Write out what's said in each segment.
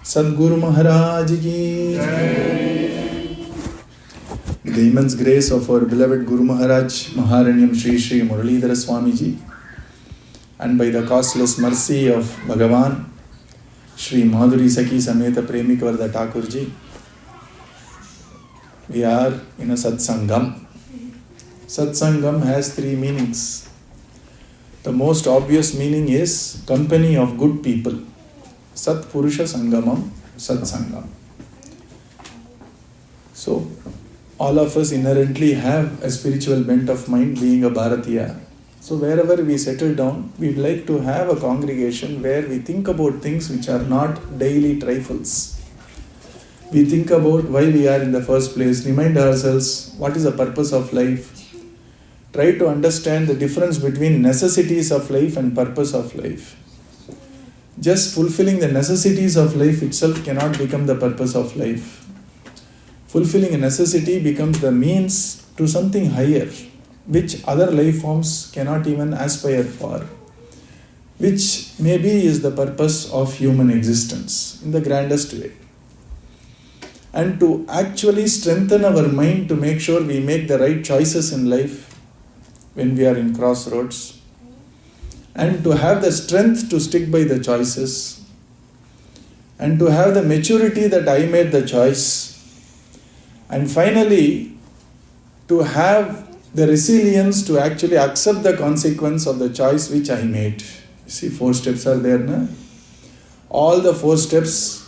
Sadguru Maharaj ki Jai. With the immense grace of our beloved Guru Maharaj, Maharanyam Sri Muralidhara Swamiji, and by the costless mercy of Bhagavan, Sri Madhuri Saki Sameta Premikavarda Thakurji, we are in a Satsangam. Satsangam has three meanings. The most obvious meaning is company of good people. Sat Purusha Sangamam, Satsangam. So, all of us inherently have a spiritual bent of mind, being a Bharatiya. So wherever we settle down, we'd like to have a congregation where we think about things which are not daily trifles. We think about why we are in the first place, remind ourselves what is the purpose of life, try to understand the difference between necessities of life and purpose of life. Just fulfilling the necessities of life itself cannot become the purpose of life. Fulfilling a necessity becomes the means to something higher, which other life forms cannot even aspire for, which maybe is the purpose of human existence in the grandest way. And to actually strengthen our mind to make sure we make the right choices in life when we are in crossroads, and to have the strength to stick by the choices, and to have the maturity that I made the choice, and finally to have the resilience to actually accept the consequence of the choice which I made. You see, 4 steps are there, na? All the 4 steps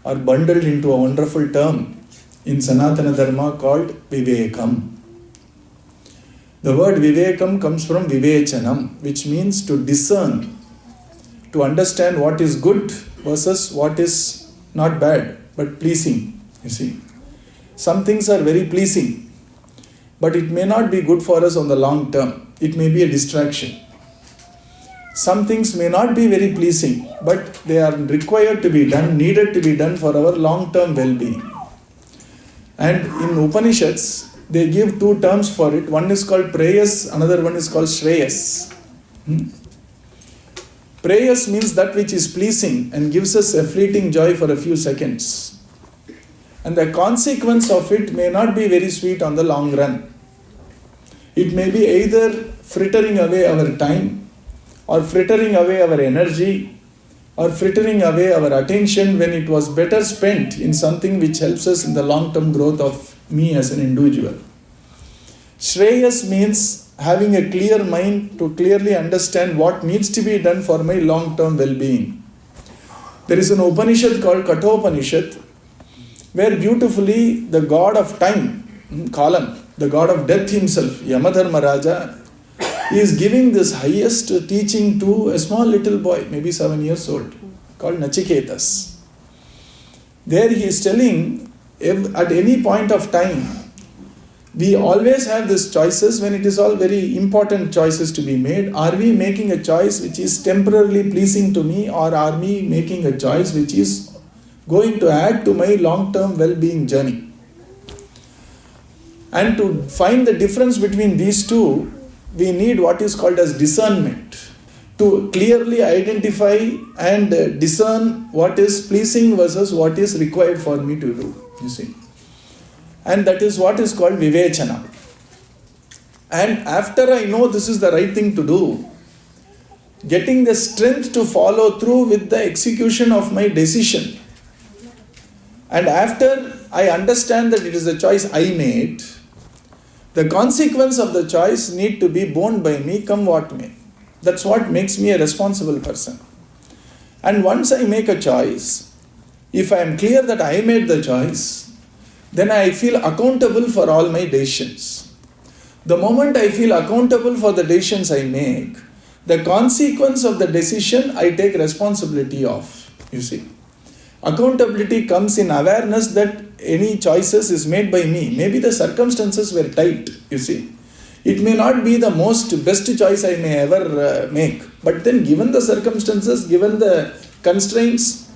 are bundled into a wonderful term in Sanatana Dharma called Vivekam. The word Vivekam comes from Vivechanam, which means to discern, to understand what is good versus what is not bad, but pleasing. You see, some things are very pleasing, but it may not be good for us on the long term. It may be a distraction. Some things may not be very pleasing, but they are required to be done, needed to be done for our long-term well-being. And in Upanishads, they give 2 terms for it. One is called prayas, another one is called shreyas. Prayas means that which is pleasing and gives us a fleeting joy for a few seconds. And the consequence of it may not be very sweet on the long run. It may be either frittering away our time, or frittering away our energy, or frittering away our attention when it was better spent in something which helps us in the long-term growth of me as an individual. Shreyas means having a clear mind to clearly understand what needs to be done for my long-term well-being. There is an Upanishad called Kathopanishad, where beautifully the god of time, Kalam, the god of death himself, Yamadharmaraja, is giving this highest teaching to a small little boy, maybe 7 years old, called Nachiketas. There he is telling, at any point of time, we always have these choices when it is all very important choices to be made. Are we making a choice which is temporarily pleasing to me, or are we making a choice which is going to add to my long-term well-being journey? And to find the difference between these two, we need what is called as discernment, to clearly identify and discern what is pleasing versus what is required for me to do, you see. And that is what is called Vivechana. And after I know this is the right thing to do, getting the strength to follow through with the execution of my decision. And after I understand that it is a choice I made, the consequence of the choice need to be borne by me, come what may. That's what makes me a responsible person. And once I make a choice, if I am clear that I made the choice, then I feel accountable for all my decisions. The moment I feel accountable for the decisions I make, the consequence of the decision I take responsibility of, you see. Accountability comes in awareness that any choices is made by me. Maybe the circumstances were tight, you see. It may not be the best choice I may ever make. But then given the circumstances, given the constraints,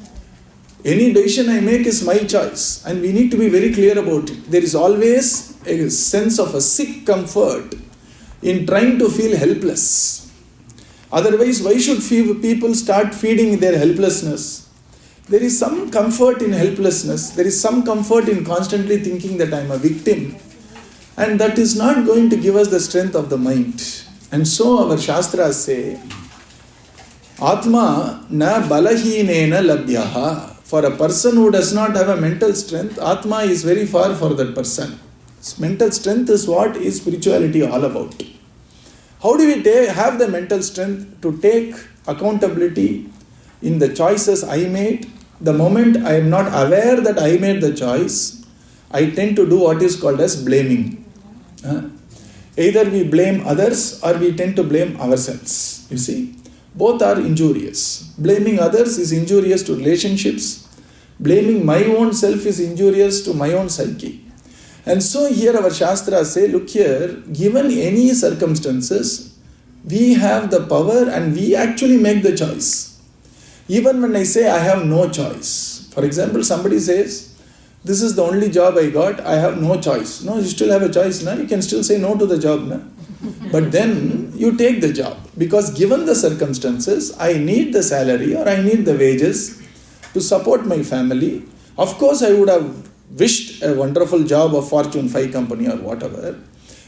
any decision I make is my choice. And we need to be very clear about it. There is always a sense of a sick comfort in trying to feel helpless. Otherwise, why should people start feeding their helplessness? There is some comfort in helplessness. There is some comfort in constantly thinking that I am a victim. And that is not going to give us the strength of the mind. And so our Shastras say, Atma na balahinena labhyaha. For a person who does not have a mental strength, Atma is very far for that person. Mental strength is what is spirituality all about. How do we have the mental strength to take accountability in the choices I made? The moment I am not aware that I made the choice, I tend to do what is called as blaming. Either we blame others or we tend to blame ourselves. You see, both are injurious. Blaming others is injurious to relationships. Blaming my own self is injurious to my own psyche. And so here our Shastras say, look here, given any circumstances, we have the power and we actually make the choice. Even when I say I have no choice. For example, somebody says, this is the only job I got, I have no choice. No, you still have a choice, no? You can still say no to the job, no? But then you take the job. Because given the circumstances, I need the salary or I need the wages to support my family. Of course, I would have wished a wonderful job of Fortune 5 company or whatever.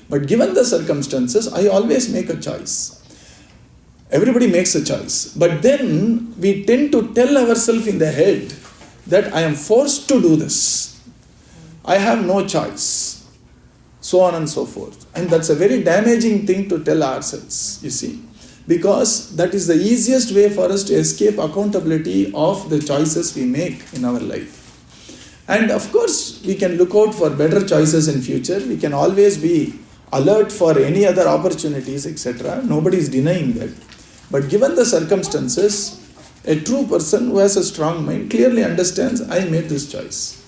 But given the circumstances, I always make a choice. Everybody makes a choice. But then we tend to tell ourselves in the head that I am forced to do this. I have no choice. So on and so forth. And that's a very damaging thing to tell ourselves, you see. Because that is the easiest way for us to escape accountability of the choices we make in our life. And of course, we can look out for better choices in future. We can always be alert for any other opportunities, etc. Nobody is denying that. But given the circumstances, a true person who has a strong mind clearly understands, I made this choice.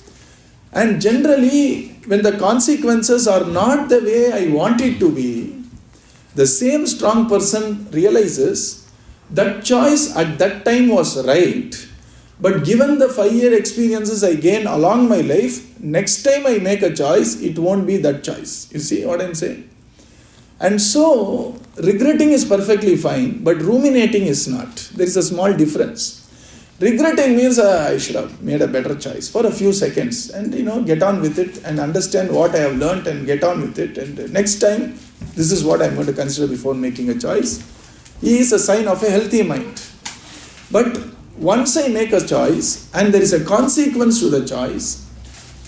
And generally, when the consequences are not the way I want it to be, the same strong person realizes that choice at that time was right, but given the 5-year experiences I gain along my life, next time I make a choice, it won't be that choice. You see what I'm saying? And so, regretting is perfectly fine, but ruminating is not. There is a small difference. Regretting means I should have made a better choice for a few seconds and get on with it and understand what I have learned and get on with it. And next time, this is what I'm going to consider before making a choice. Is a sign of a healthy mind. But once I make a choice and there is a consequence to the choice,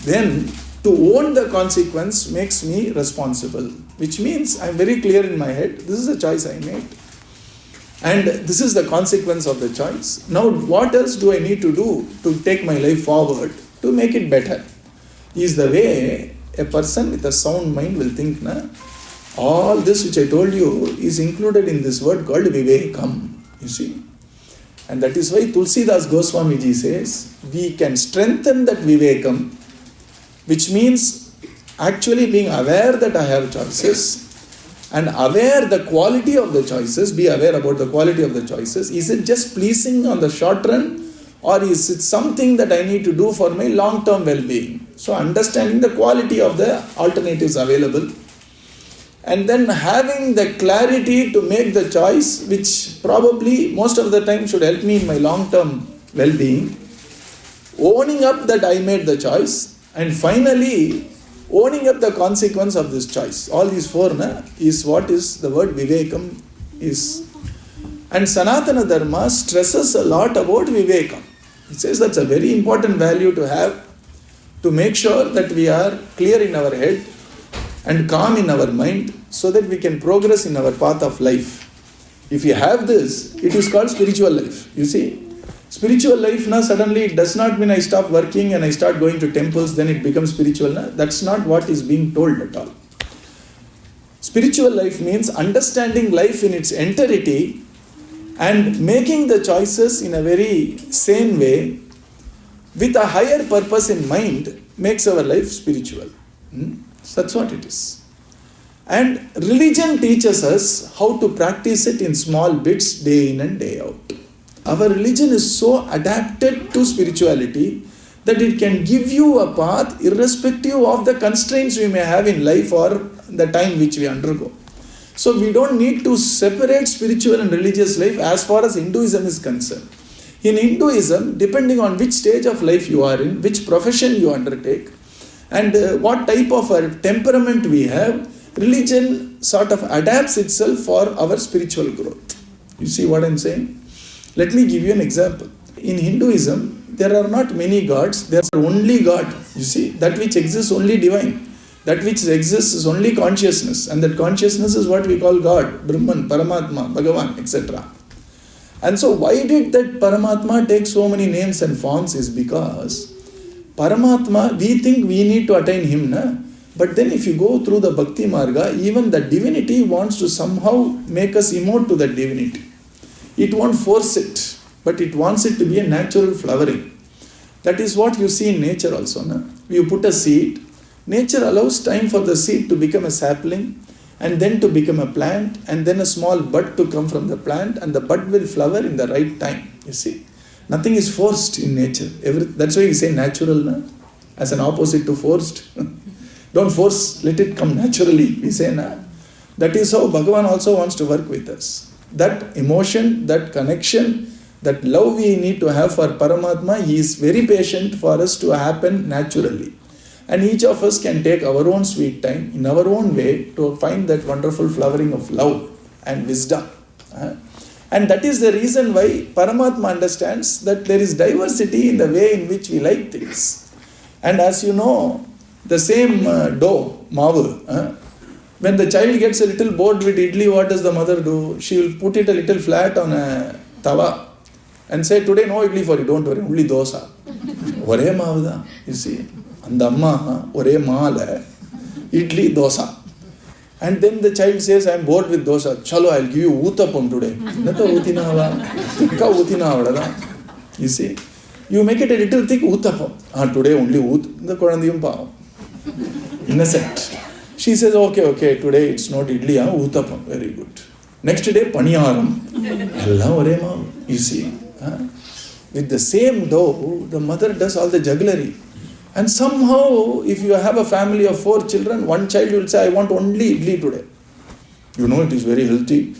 then to own the consequence makes me responsible. Which means I'm very clear in my head, this is a choice I made. And this is the consequence of the choice. Now what else do I need to do to take my life forward to make it better? Is the way a person with a sound mind will think, all this which I told you is included in this word called Vivekam. You see? And that is why Tulsidas Goswamiji says, we can strengthen that Vivekam, which means actually being aware that I have choices and aware the quality of the choices, be aware about the quality of the choices. Is it just pleasing on the short run or is it something that I need to do for my long-term well-being? So understanding the quality of the alternatives available and then having the clarity to make the choice which probably most of the time should help me in my long-term well-being, owning up that I made the choice, and finally owning up the consequence of this choice. All these four is what is the word Vivekam is. And Sanatana Dharma stresses a lot about Vivekam. It says that's a very important value to have to make sure that we are clear in our head and calm in our mind so that we can progress in our path of life. If you have this, it is called spiritual life. You see, spiritual life suddenly it does not mean I stop working and I start going to temples, then it becomes spiritual. That's not what is being told at all. Spiritual life means understanding life in its entirety and making the choices in a very sane way with a higher purpose in mind makes our life spiritual. So that's what it is. And religion teaches us how to practice it in small bits day in and day out. Our religion is so adapted to spirituality that it can give you a path irrespective of the constraints we may have in life or the time which we undergo. So we don't need to separate spiritual and religious life as far as Hinduism is concerned. In Hinduism, depending on which stage of life you are in, which profession you undertake, and what type of temperament we have, religion sort of adapts itself for our spiritual growth. You see what I'm saying? Let me give you an example. In Hinduism, there are not many gods, there are only God. You see, that which exists only divine. That which exists is only consciousness, and that consciousness is what we call God, Brahman, Paramatma, Bhagavan, etc. And so why did that Paramatma take so many names and forms is because Paramatma, we think we need to attain him, na? But then if you go through the Bhakti Marga, even the divinity wants to somehow make us emote to that divinity. It won't force it, but it wants it to be a natural flowering. That is what you see in nature also. Na? You put a seed, nature allows time for the seed to become a sapling, and then to become a plant, and then a small bud to come from the plant, and the bud will flower in the right time. You see, nothing is forced in nature. That's why we say natural, na? As an opposite to forced. Don't force, let it come naturally, we say, na? That is how Bhagavan also wants to work with us. That emotion, that connection, that love we need to have for Paramatma, he is very patient for us to happen naturally. And each of us can take our own sweet time in our own way to find that wonderful flowering of love and wisdom. And that is the reason why Paramatma understands that there is diversity in the way in which we like things. And as you know, the same dough, mavu, when the child gets a little bored with idli, what does the mother do? She will put it a little flat on a tawa and say, today no idli for you, don't worry, only dosa. Ore mavu da, you see. And the amma, ore maala, idli, dosa. And then the child says, I am bored with dosa. Chalo, I'll give you uttapam today. Nata utina tikka utina. You see, you make it a little thick uttapam. Today only the kodandiyum paavam. Innocent. She says, okay, today it's not idli, uttapam. Very good. Next day, paniyaram. Ella ore maavu. You see, with the same dough, the mother does all the jugglery. And somehow, if you have a family of 4 children, one child will say, I want only idli today. You know, it is very healthy.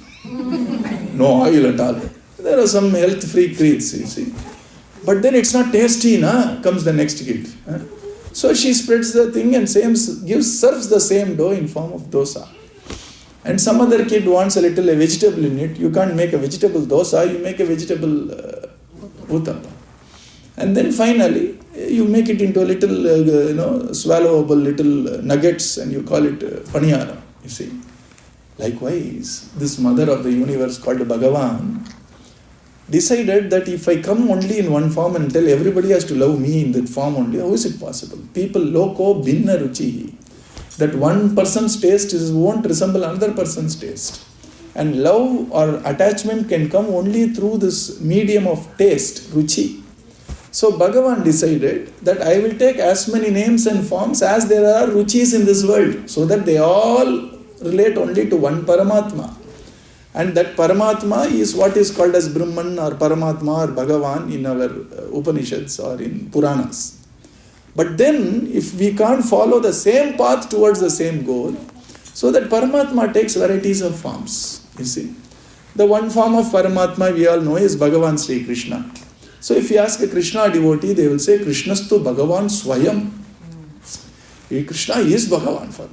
No oil at all. There are some health-free creeds, you see. But then it's not tasty, comes the next kid. So she spreads the thing and serves the same dough in form of dosa. And some other kid wants a vegetable in it. You can't make a vegetable dosa, you make a vegetable uttappa. And then finally, you make it into a little, swallowable little nuggets and you call it paniyara, you see. Likewise, this mother of the universe called Bhagavan decided that if I come only in one form and tell everybody has to love me in that form only, how is it possible? People, loko binna ruchi. That one person's taste won't resemble another person's taste. And love or attachment can come only through this medium of taste, ruchi. So Bhagavan decided that I will take as many names and forms as there are ruchis in this world, so that they all relate only to one Paramatma. And that Paramatma is what is called as Brahman or Paramatma or Bhagavan in our Upanishads or in Puranas. But then, if we can't follow the same path towards the same goal, so that Paramatma takes varieties of forms, you see. The one form of Paramatma we all know is Bhagavan Sri Krishna. So if you ask a Krishna devotee, they will say, Krishnastu Bhagavan Swayam. Krishna is Bhagavan for.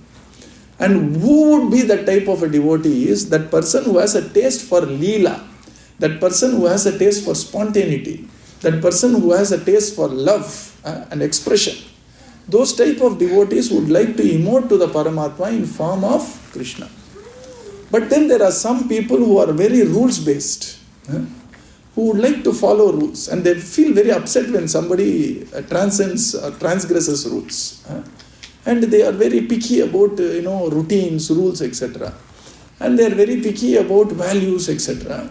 And who would be that type of a devotee is that person who has a taste for Leela, that person who has a taste for spontaneity, that person who has a taste for love and expression. Those type of devotees would like to emote to the Paramatma in form of Krishna. But then there are some people who are very rules-based, who would like to follow rules, and they feel very upset when somebody transcends or transgresses rules. And they are very picky about routines, rules, etc. And they are very picky about values, etc.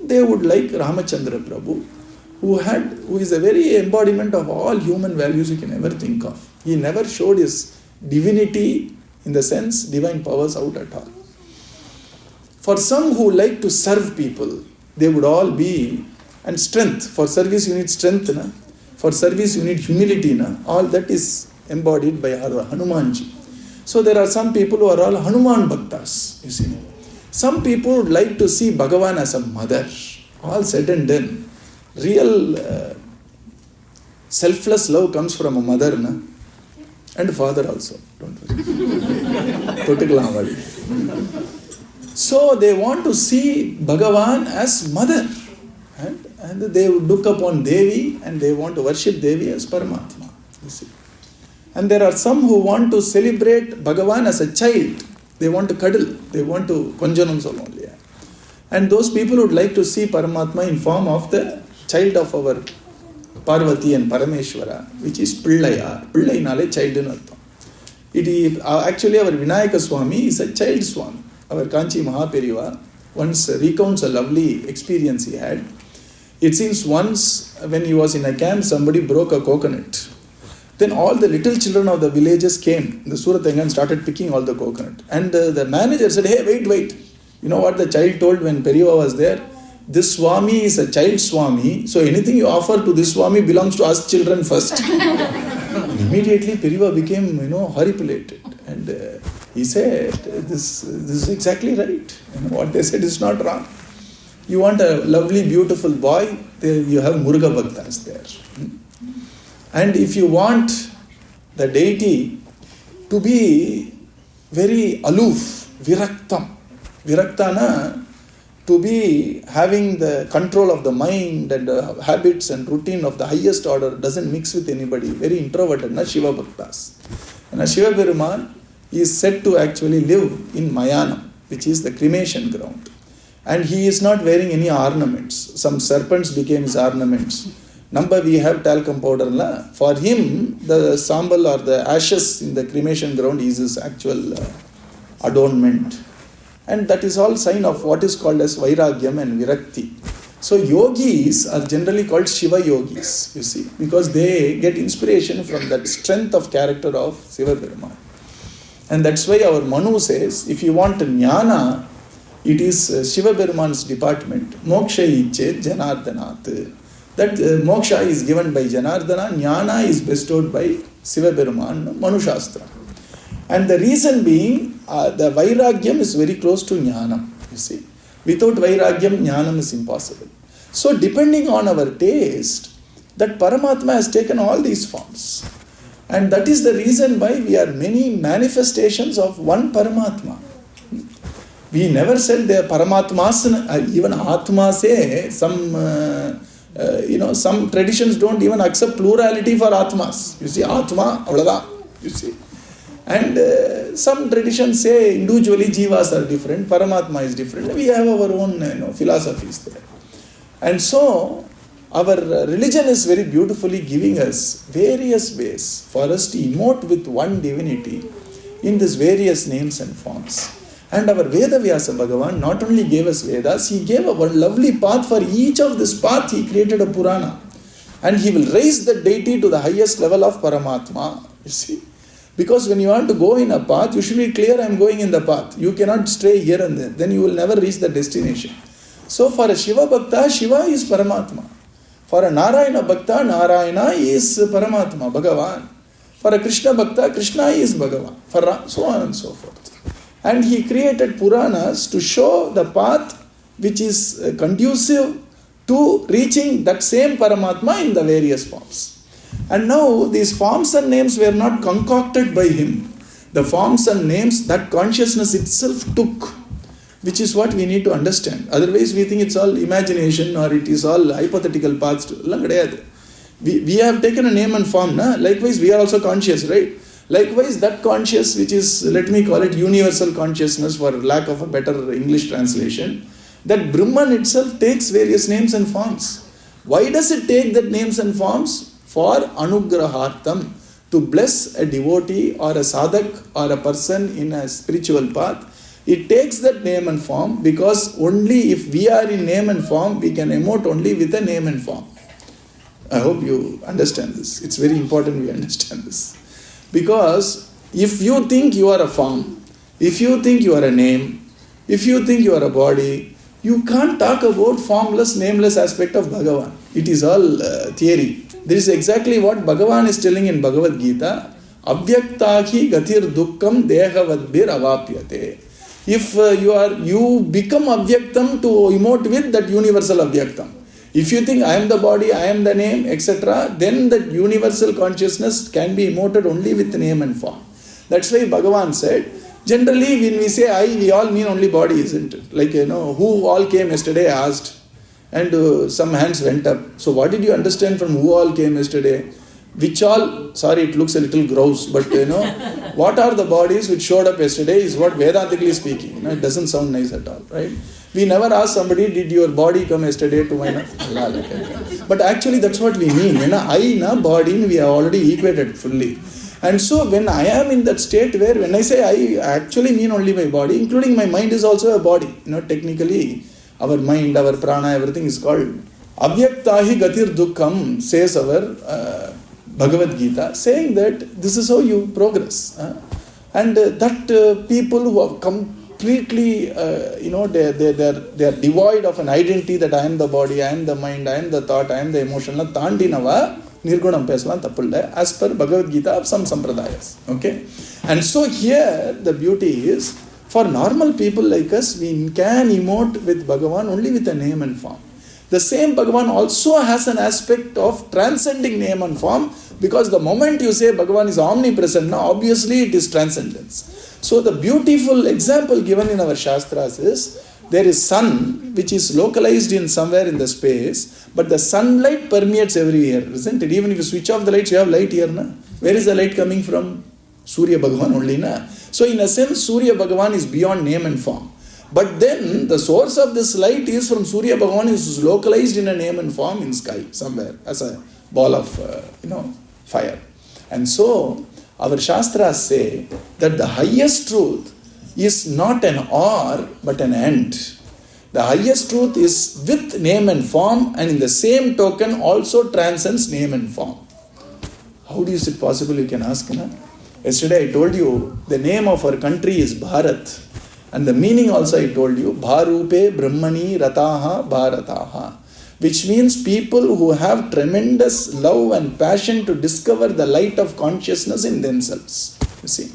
They would like Ramachandra Prabhu, who is a very embodiment of all human values you can ever think of. He never showed his divinity, in the sense divine powers, out at all. For some who like to serve people, they would all be, and strength. For service you need strength, for service you need humility. All that is embodied by Hanumanji. So there are some people who are all Hanuman Bhaktas, you see. Some people would like to see Bhagavan as a mother. All said and done, real selfless love comes from a mother, na? And father also. Don't worry. So they want to see Bhagavan as mother. And they would look upon Devi and they want to worship Devi as Paramatma. You see. And there are some who want to celebrate Bhagavan as a child. They want to cuddle. They want to konjanam solonli. And those people would like to see Paramatma in form of the child of our Parvati and Parameshwara, which is Pillaya. Pillai nale child in artham. It is actually our Vinayaka Swami is a child Swami. Our Kanchi Mahaperiva once recounts a lovely experience he had. It seems once when he was in a camp, somebody broke a coconut. Then all the little children of the villages came. The Suratangan started picking all the coconut. And the manager said, hey, wait. You know what the child told when Periva was there? This Swami is a child Swami. So anything you offer to this Swami belongs to us children first. Immediately Periva became, horripilated. And he said, this is exactly right. What they said is not wrong. You want a lovely, beautiful boy, there you have Muruga Bhaktas there. And if you want the deity to be very aloof, Viraktana, to be having the control of the mind and the habits and routine of the highest order, doesn't mix with anybody, very introverted, Shiva Bhaktas. And Shiva Peruman is said to actually live in Mayanam, which is the cremation ground. And he is not wearing any ornaments. Some serpents became his ornaments. Number we have talcum powder. For him, the sambal or the ashes in the cremation ground is his actual adornment. And that is all sign of what is called as Vairagyam and Virakti. So yogis are generally called Shiva yogis, you see, because they get inspiration from that strength of character of Shiva Perumal. And that's why our Manu says, if you want jnana, it is Shiva Peruman's department. Moksha ichet Janardhanat. That moksha is given by Janardhana, jnana is bestowed by Shiva Peruman, Manu Shastra. And the reason being, the Vairagyam is very close to jnanam, you see. Without Vairagyam, jnanam is impossible. So depending on our taste, that Paramatma has taken all these forms. And that is the reason why we are many manifestations of one Paramatma. We never said the Paramatmas, even Atma say, some traditions don't even accept plurality for Atmas. You see, Atma, avlada, you see. And some traditions say individually Jivas are different, Paramatma is different. We have our own philosophies there. And so, our religion is very beautifully giving us various ways for us to emote with one divinity in these various names and forms. And our Veda Vyasa Bhagavan not only gave us Vedas, he gave a one lovely path. For each of this path, he created a Purana. And he will raise the deity to the highest level of Paramatma, you see. Because when you want to go in a path, you should be clear, I am going in the path. You cannot stray here and there. Then you will never reach the destination. So for a Shiva Bhakta, Shiva is Paramatma. For a Narayana Bhakta, Narayana is Paramatma, Bhagavan. For a Krishna Bhakta, Krishna is Bhagavan. For so on and so forth. And he created Puranas to show the path which is conducive to reaching that same Paramatma in the various forms. And now these forms and names were not concocted by him. The forms and names that consciousness itself took, which is what we need to understand. Otherwise we think it's all imagination or it is all hypothetical paths. We have taken a name and form. Likewise we are also conscious, right? Likewise that conscious, which is, let me call it universal consciousness for lack of a better English translation, that Brahman itself takes various names and forms. Why does it take that names and forms? For anugrahartam, to bless a devotee or a sadhak or a person in a spiritual path. It takes that name and form because only if we are in name and form, we can emote only with a name and form. I hope you understand this. It's very important we understand this. Because if you think you are a form, if you think you are a name, if you think you are a body, you can't talk about formless, nameless aspect of Bhagavan. It is all theory. This is exactly what Bhagavan is telling in Bhagavad Gita. Avyaktahi gatir dukkam dehavadbir avapyate. If you become avyaktam to emote with that universal avyaktam. If you think I am the body, I am the name, etc., then that universal consciousness can be emoted only with name and form. That's why Bhagavan said, generally when we say I, we all mean only body, isn't it? Like, who all came yesterday asked, and some hands went up. So what did you understand from who all came yesterday? Which all, sorry, it looks a little gross, but what are the bodies which showed up yesterday is what Vedantically speaking. It doesn't sound nice at all, right? We never ask somebody, did your body come yesterday to my But actually that's what we mean. When I, body, we are already equated fully. And so when I am in that state where when I say I actually mean only my body, including my mind is also a body. Technically our mind, our prana, everything is called Avyaktahi Gatir Dukkham, says our Bhagavad Gita, saying that this is how you progress. And that people who are completely, they are devoid of an identity that I am the body, I am the mind, I am the thought, I am the emotion, Tandinava, Nirgunam Peslan Tapulda, as per Bhagavad Gita of some Sampradayas. Okay? And so here the beauty is, for normal people like us, we can emote with Bhagavan only with a name and form. The same Bhagavan also has an aspect of transcending name and form, because the moment you say Bhagavan is omnipresent, now obviously it is transcendence. So the beautiful example given in our Shastras is, there is sun which is localized in somewhere in the space, but the sunlight permeates everywhere, isn't it? Even if you switch off the lights, you have light here. Na? Where is the light coming from? Surya Bhagavan only. Na? So in a sense, Surya Bhagavan is beyond name and form. But then the source of this light is from Surya Bhagavan, is localized in a name and form in sky somewhere as a ball of fire. And so our Shastras say that the highest truth is not an or but an and. The highest truth is with name and form, and in the same token also transcends name and form. How is it possible, you can ask? Na? Yesterday I told you the name of our country is Bharat, and the meaning also I told you, Bharupe Brahmani Rataha Bharataha, which means people who have tremendous love and passion to discover the light of consciousness in themselves. You see.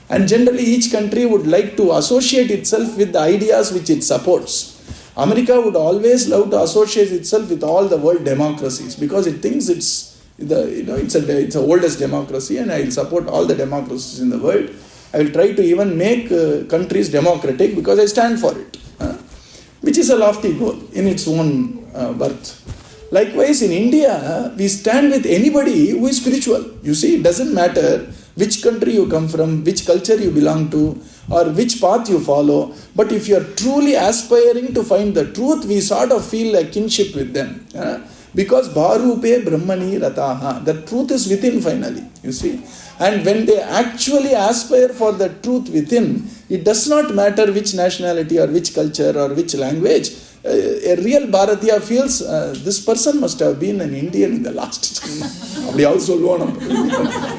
And generally each country would like to associate itself with the ideas which it supports. America would always love to associate itself with all the world democracies, because it thinks it's the oldest democracy, and I will support all the democracies in the world. I will try to even make countries democratic because I stand for it, which is a lofty goal in its own birth. Likewise, in India, we stand with anybody who is spiritual. You see, it doesn't matter which country you come from, which culture you belong to, or which path you follow. But if you are truly aspiring to find the truth, we sort of feel a kinship with them. Because Bharupe Brahmani Rataha, the truth is within finally, you see. And when they actually aspire for the truth within, it does not matter which nationality or which culture or which language. A real Bharatiya feels this person must have been an Indian in the last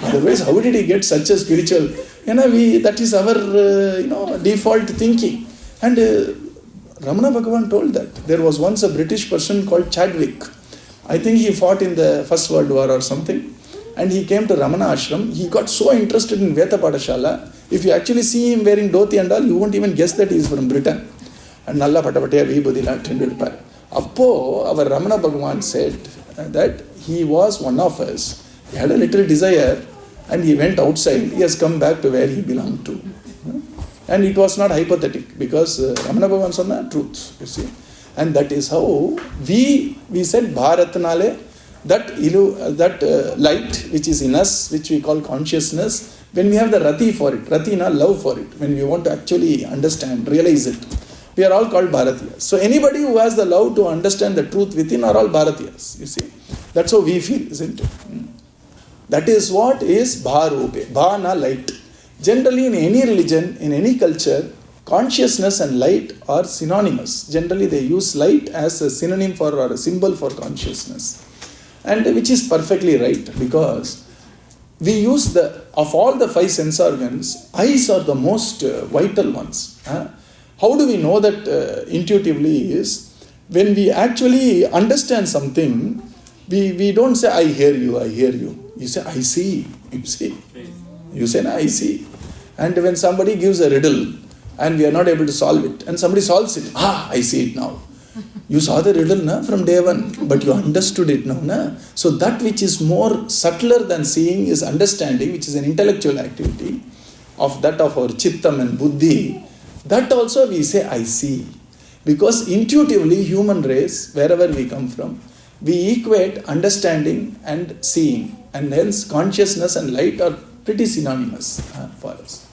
otherwise how did he get such a spiritual, that is our default thinking. And Ramana Bhagavan told that there was once a British person called Chadwick. I think he fought in the First World War or something, and he came to Ramana Ashram. He got so interested in Veta Padashala, if you actually see him wearing dhoti and all, you won't even guess that he is from Britain. And Nalla Patapataya Vibudila Tendulpar. Appo, our Ramana Bhagavan said that he was one of us. He had a little desire and he went outside. He has come back to where he belonged to. And it was not hypothetical, because Ramana Bhagavan said the truth, you see. And that is how we said Bharatnale, that light which is in us, which we call consciousness, when we have the rati for it, ratina, love for it, when we want to actually understand, realize it, we are all called Bharatiyas. So anybody who has the love to understand the truth within are all Bharatiyas, you see. That's how we feel, isn't it? That is what is Bharupe, Bhana, light. Generally in any religion, in any culture, consciousness and light are synonymous. Generally they use light as a synonym for or a symbol for consciousness. And which is perfectly right, because we use of all the five sense organs, eyes are the most vital ones. How do we know that intuitively is, when we actually understand something, we don't say, I hear you. You say, I see. You see. You say, I see. And when somebody gives a riddle and we are not able to solve it, and somebody solves it, I see it now. You saw the riddle na, from day one, but you understood it now. Na? So that which is more subtler than seeing is understanding, which is an intellectual activity of that of our chittam and buddhi. That also we say, I see. Because intuitively, human race, wherever we come from, we equate understanding and seeing. And hence consciousness and light are pretty synonymous for us.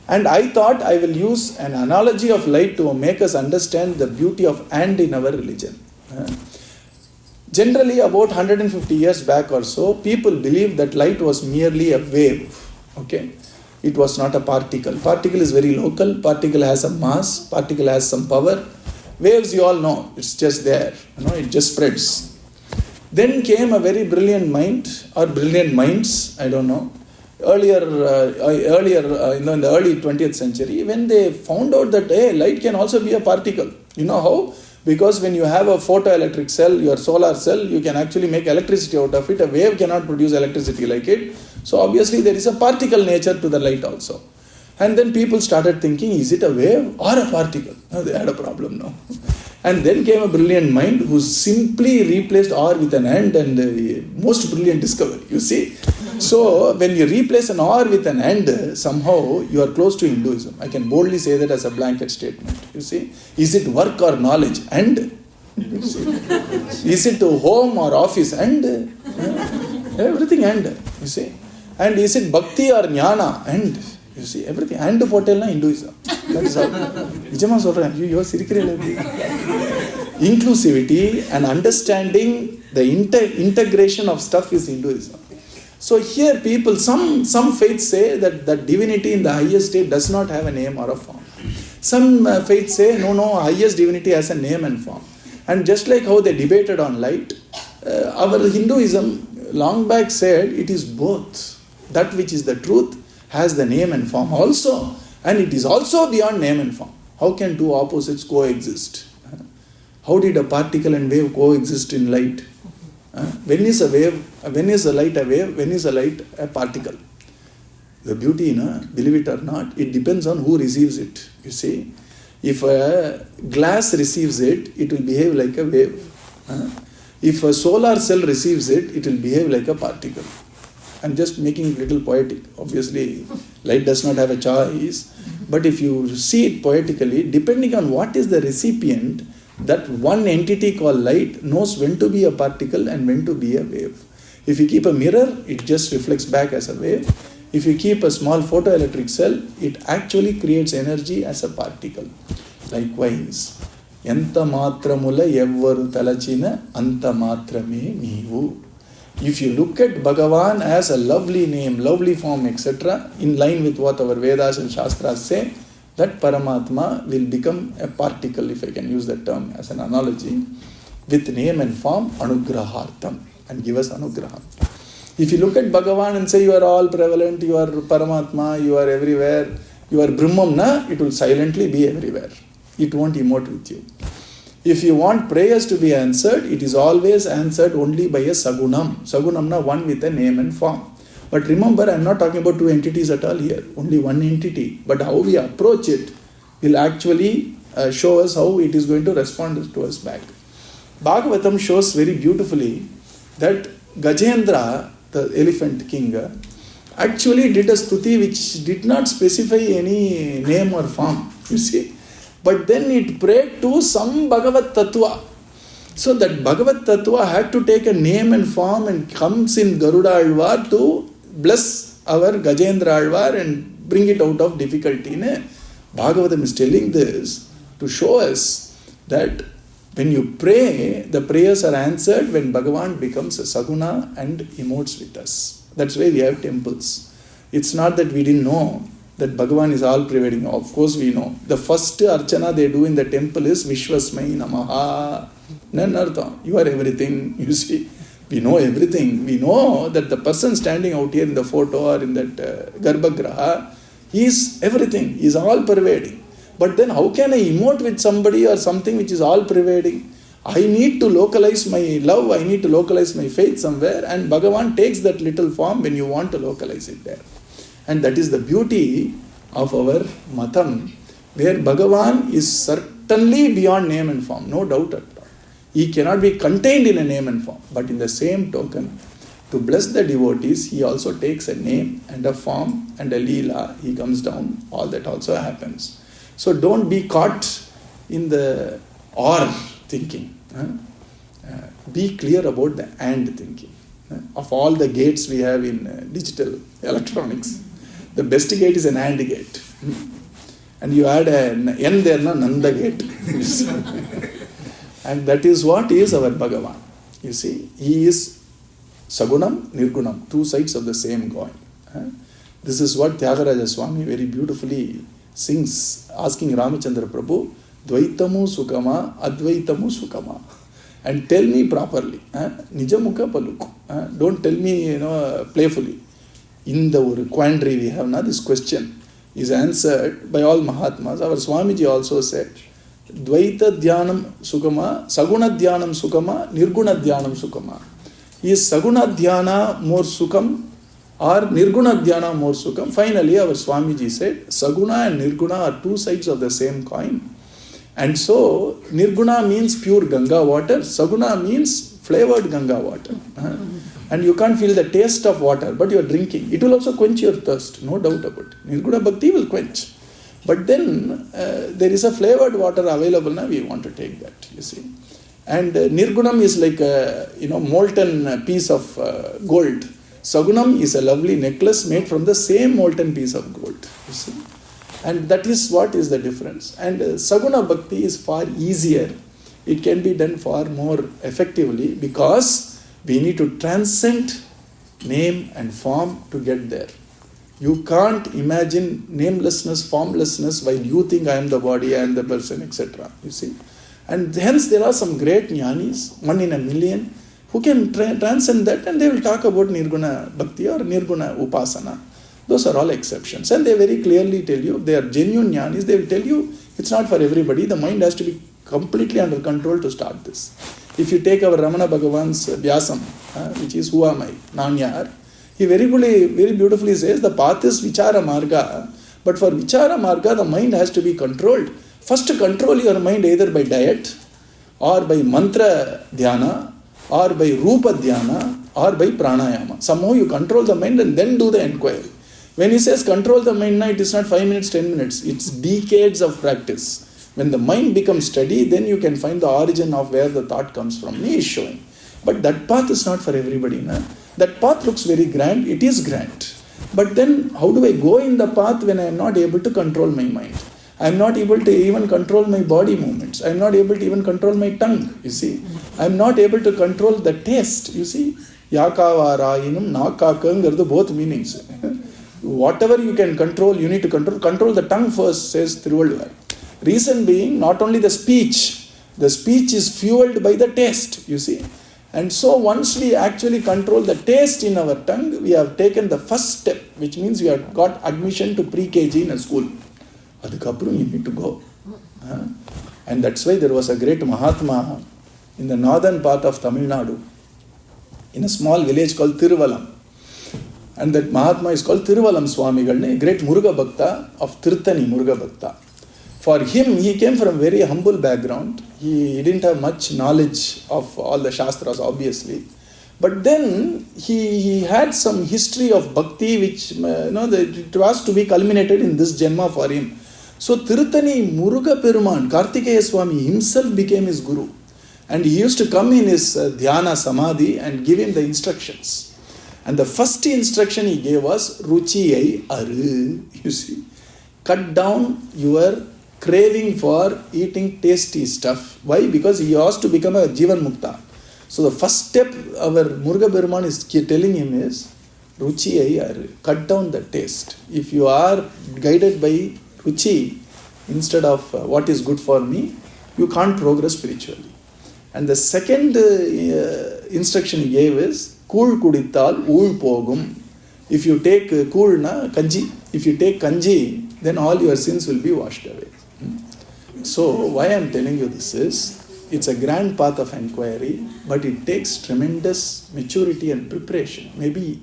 And I thought I will use an analogy of light to make us understand the beauty of and in our religion. Generally, about 150 years back or so, people believed that light was merely a wave. Okay, it was not a particle. Particle is very local. Particle has a mass. Particle has some power. Waves, you all know, it's just there. It just spreads. Then came a very brilliant mind, or brilliant minds, I don't know. Earlier, in the early 20th century, when they found out that light can also be a particle. You know how? Because when you have a photoelectric cell, your solar cell, you can actually make electricity out of it. A wave cannot produce electricity like it. So obviously there is a particle nature to the light also. And then people started thinking, is it a wave or a particle? No, they had a problem now. And then came a brilliant mind who simply replaced or with an and most brilliant discovery, you see. So when you replace an or with an and, somehow you are close to Hinduism. I can boldly say that as a blanket statement, you see. Is it work or knowledge? And? You see. Is it home or office? And? Everything and, you see. And is it bhakti or jnana? And? You see, everything. And potelna Hinduism. That is all. Nijama solren, you are sirikirela. Inclusivity and understanding the integration of stuff is Hinduism. So here people, some faiths say that divinity in the highest state does not have a name or a form. Some faiths say, no, highest divinity has a name and form. And just like how they debated on light, our Hinduism long back said it is both. That which is the truth has the name and form also, and it is also beyond name and form. How can two opposites coexist? How did a particle and wave coexist in light? When is a wave? When is a light a wave? When is a light a particle? The beauty, believe it or not, it depends on who receives it. You see, if a glass receives it, it will behave like a wave. If a solar cell receives it, it will behave like a particle. I'm just making it a little poetic. Obviously, light does not have a choice. But if you see it poetically, depending on what is the recipient, that one entity called light knows when to be a particle and when to be a wave. If you keep a mirror, it just reflects back as a wave. If you keep a small photoelectric cell, it actually creates energy as a particle. Likewise, Yanta matramula evvaru talachina anta matrame neevu. If you look at Bhagavan as a lovely name, lovely form, etc., in line with what our Vedas and Shastras say, that Paramatma will become a particle, if I can use that term as an analogy, with name and form, anugrahartam, and give us anugraha. If you look at Bhagavan and say you are all prevalent, you are Paramatma, you are everywhere, you are Brahmam, it will silently be everywhere. It won't emote with you. If you want prayers to be answered, it is always answered only by a sagunam. Sagunamna, one with a name and form. But remember, I am not talking about two entities at all here. Only one entity. But how we approach it will actually show us how it is going to respond to us back. Bhagavatam shows very beautifully that Gajendra, the elephant king, actually did a stuti which did not specify any name or form. You see. But then it prayed to some Bhagavat Tattva. So that Bhagavat Tattva had to take a name and form and comes in Garuda Alvar to bless our Gajendra Alvar and bring it out of difficulty. Bhagavatam is telling this to show us that when you pray, the prayers are answered when Bhagavan becomes a Saguna and emotes with us. That's why we have temples. It's not that we didn't know that Bhagavan is all pervading. Of course we know. The first archana they do in the temple is Vishwasmai Namaha. Nanartha, you are everything, you see. We know everything. We know that the person standing out here in the photo or in that Garbhagraha, he is everything. He is all pervading. But then how can I emote with somebody or something which is all pervading? I need to localize my love, I need to localize my faith somewhere, and Bhagavan takes that little form when you want to localize it there. And that is the beauty of our matam, where Bhagavan is certainly beyond name and form, no doubt at all. He cannot be contained in a name and form. But in the same token, to bless the devotees, he also takes a name and a form and a leela. He comes down. All that also happens. So don't be caught in the or thinking. Be clear about the and thinking. Of all the gates we have in digital electronics, the best gate is an and gate. And you add an n there, Nanda gate. And that is what is our Bhagavan. You see, he is Sagunam, Nirgunam, two sides of the same coin. This is what Tyagaraja Swami very beautifully sings, asking Ramachandra Prabhu, Dvaitamu Sukama, Advaitamu Sukama. And tell me properly. Nijamuka Paluku. Don't tell me, playfully. In the quandary we have now, this question is answered by all Mahatmas. Our Swamiji also said, Dvaita Dhyanam Sukama, Saguna Dhyanam Sukama, Nirguna Dhyanam Sukama. Is Saguna Dhyana more Sukam or Nirguna Dhyana more Sukam? Finally, our Swamiji said, Saguna and Nirguna are two sides of the same coin. And so, Nirguna means pure Ganga water, Saguna means flavored Ganga water. And you can't feel the taste of water, but you are drinking. It will also quench your thirst, no doubt about it. Nirguna Bhakti will quench. But then, there is a flavored water available now, we want to take that, you see. And Nirgunam is like a molten piece of gold. Sagunam is a lovely necklace made from the same molten piece of gold, you see. And that is what is the difference. And Saguna Bhakti is far easier. It can be done far more effectively because we need to transcend name and form to get there. You can't imagine namelessness, formlessness while you think I am the body, I am the person, etc. You see. And hence there are some great jnanis, 1 in a million, who can transcend that, and they will talk about Nirguna Bhakti or Nirguna Upasana. Those are all exceptions. And they very clearly tell you, if they are genuine jnanis, they will tell you it's not for everybody. The mind has to be completely under control to start this. If you take our Ramana Bhagavan's Vyasam, which is Who am I? Nanyar, he very beautifully says the path is Vichara Marga, but for Vichara Marga, the mind has to be controlled. First, control your mind either by diet, or by mantra dhyana, or by rupa dhyana, or by pranayama. Somehow you control the mind and then do the inquiry. When he says control the mind, it is not 5 minutes, 10 minutes. It's decades of practice. When the mind becomes steady, then you can find the origin of where the thought comes from. He is showing. But that path is not for everybody. That path looks very grand. It is grand. But then how do I go in the path when I am not able to control my mind? I am not able to even control my body movements. I am not able to even control my tongue, you see. I am not able to control the taste, you see. Yakavara, nakaka, both meanings. Whatever you can control, you need to control. Control the tongue first, says Thiruvalluvar. Reason being, not only the speech is fueled by the taste, you see. And so once we actually control the taste in our tongue, we have taken the first step, which means we have got admission to pre-KG in a school. Adhikapuru, you need to go. And that's why there was a great Mahatma in the northern part of Tamil Nadu, in a small village called Thiruvalam. And that Mahatma is called Thiruvalam Swamigal, a great Muruga Bhakta of Tirthani Muruga Bhakta. For him, he came from a very humble background. He didn't have much knowledge of all the Shastras, obviously. But then he had some history of bhakti which it was to be culminated in this Janma for him. So Tirthani Muruga Peruman, Kartikeya Swami himself became his guru. And he used to come in his dhyana samadhi and give him the instructions. And the first instruction he gave was Ruchiyai Aru. You see, cut down your craving for eating tasty stuff. Why? Because he has to become a Jivan Mukta. So the first step our Muruga Peruman is telling him is Ruchiyai Aru. Cut down the taste. If you are guided by Ruchi instead of what is good for me, you can't progress spiritually. And the second instruction he gave is Kool Kudittal Ool Pogum. If you take kool kanji, if you take kanji, then all your sins will be washed away. So why I am telling you this is, it's a grand path of inquiry, but it takes tremendous maturity and preparation. Maybe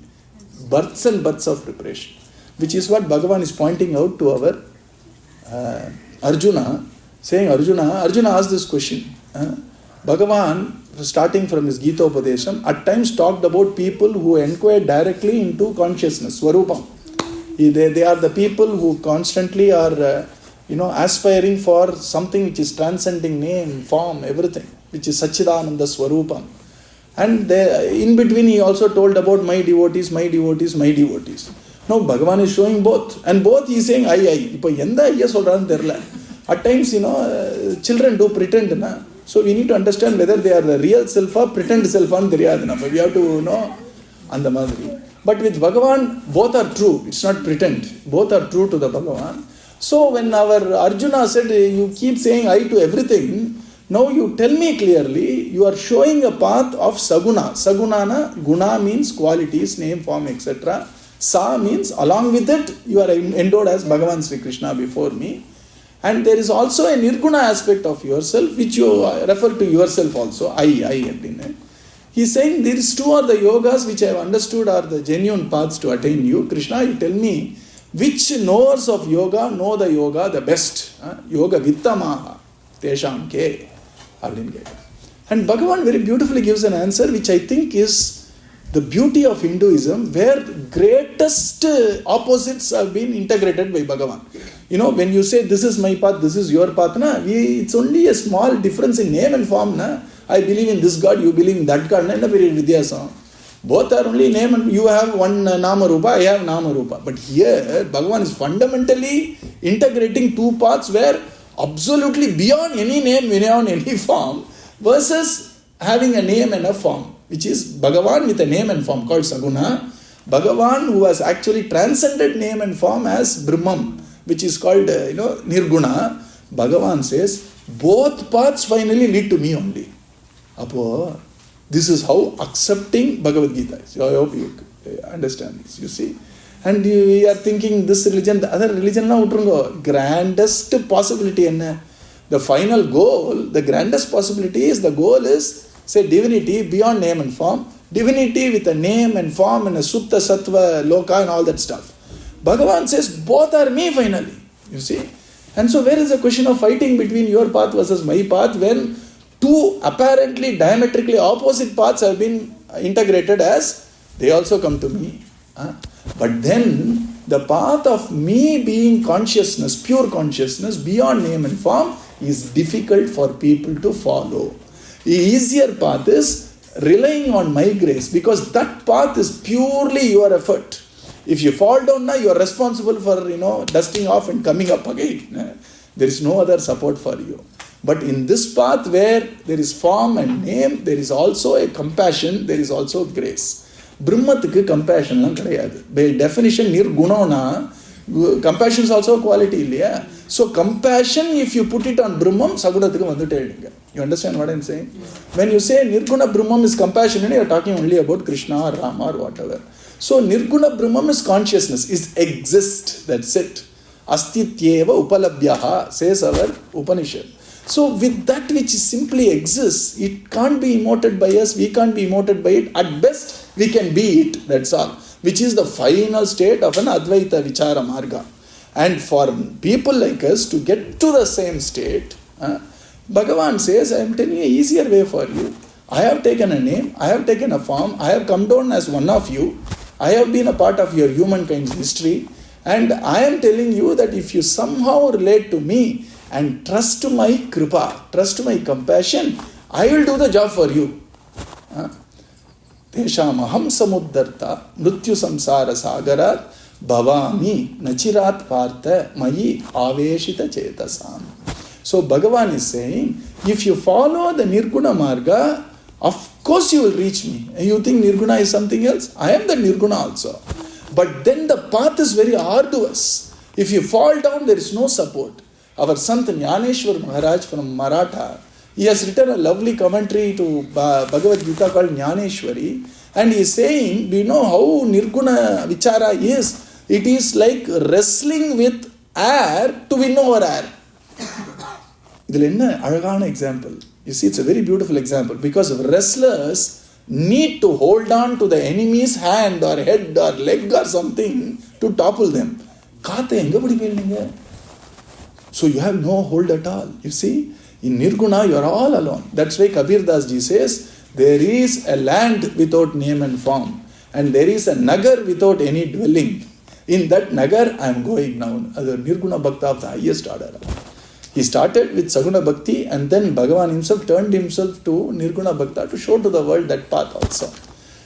births and births of preparation, which is what Bhagavan is pointing out to our Arjuna, saying Arjuna asked this question. Bhagavan, starting from his Gita Upadesham, at times talked about people who inquire directly into consciousness, Swarupam. They are the people who constantly are, aspiring for something which is transcending name, form, everything, which is Satchidananda Swarupam. And in between he also told about my devotees, my devotees, my devotees. Now Bhagavan is showing both. And both he is saying, I. At times, children do pretend. Na? So we need to understand whether they are the real self or pretend self. We have to know. But with Bhagavan, both are true. It's not pretend. Both are true to the Bhagavan. So when our Arjuna said, you keep saying I to everything, now you tell me clearly, you are showing a path of Saguna. Sagunana, guna means qualities, name, form, etc. Sa means along with it, you are endowed as Bhagavan Sri Krishna before me. And there is also a nirguna aspect of yourself, which you refer to yourself also, I. He is saying there is two are the yogas which I have understood are the genuine paths to attain you. Krishna, you tell me, which knowers of yoga know the yoga the best? Yoga vittamaha, tesham ke. And Bhagavan very beautifully gives an answer which I think is the beauty of Hinduism, where greatest opposites have been integrated by Bhagavan. When you say this is my path, this is your path, it's only a small difference in name and form. I believe in this God, you believe in that God. Both are only name and you have one Nama Rupa, I have Nama Rupa. But here, Bhagavan is fundamentally integrating two paths where absolutely beyond any name, beyond any form, versus having a name and a form, which is Bhagavan with a name and form called Saguna. Bhagavan who has actually transcended name and form as Brahman, which is called Nirguna. Bhagavan says, both paths finally lead to me only. Apo, this is how accepting Bhagavad Gita is. I hope you understand this, you see. And we are thinking this religion, the other religion, grandest possibility. The final goal, the grandest possibility is, the goal is, say, divinity beyond name and form. Divinity with a name and form and a Sutta, Sattva, Loka and all that stuff. Bhagavan says, both are me finally. You see. And so where is the question of fighting between your path versus my path when two apparently diametrically opposite paths have been integrated as they also come to me. But then the path of me being consciousness, pure consciousness beyond name and form is difficult for people to follow. The easier path is relying on my grace, because that path is purely your effort. If you fall down now, you are responsible for dusting off and coming up again. There is no other support for you. But in this path where there is form and name, there is also a compassion, there is also grace. Brahmathukku compassion lang kedaiyadu. By definition, nirgunana, compassion is also a quality, illaya? So compassion, if you put it on Brahman, sagunathukku vandutellinga. You understand what I am saying? When you say nirguna Brahman is compassion, you are talking only about Krishna or Rama or whatever. So nirguna Brahman is consciousness, is exist, that's it. Astityeva upalabhyaha, says our Upanishad. So with that which simply exists, it can't be emoted by us, we can't be emoted by it. At best, we can be it, that's all. Which is the final state of an Advaita Vichara Marga. And for people like us to get to the same state, Bhagavan says, I am telling you an easier way for you. I have taken a name, I have taken a form, I have come down as one of you, I have been a part of your humankind's history, and I am telling you that if you somehow relate to me and trust my kripa, trust my compassion, I will do the job for you. Tesham aham samuddarta mrityu samsara sagarat bhavami nachirat partha mayi aveshita chetasam. So Bhagavan is saying, if you follow the Nirguna Marga, of course you will reach me. And you think Nirguna is something else? I am the Nirguna also. But then the path is very arduous. If you fall down, there is no support. Our Sant Jnaneshwar Maharaj from Maratha, he has written a lovely commentary to Bhagavad Gita called Jnaneshwari, and he is saying, do you know how Nirguna Vichara is? It is like wrestling with air to win over air. Idhil enna alagana example. You see, it's a very beautiful example, because wrestlers need to hold on to the enemy's hand or head or leg or something to topple them. So you have no hold at all. You see, In Nirguna, you are all alone. That's why Kabir Das ji says, there is a land without name and form, and there is a nagar without any dwelling. In that nagar, I am going now. The Nirguna Bhakta of the highest order. He started with Saguna Bhakti, and then Bhagavan himself turned himself to Nirguna Bhakta to show to the world that path also.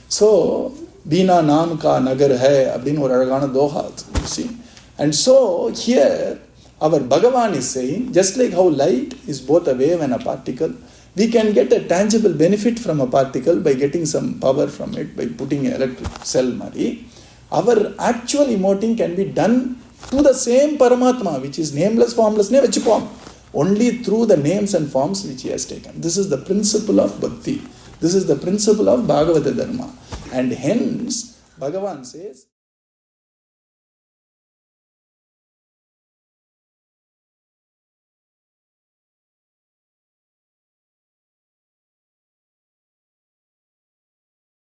So, Bina Naam Ka Nagar Hai, Abdin or Aragana Dohat, you see. And so, here, our Bhagavan is saying, just like how light is both a wave and a particle, we can get a tangible benefit from a particle by getting some power from it, by putting an electric cell, Mari. Our actual emoting can be done to the same Paramatma, which is nameless, formless, only through the names and forms which he has taken. This is the principle of bhakti. This is the principle of Bhagavata Dharma. And hence, Bhagavan says,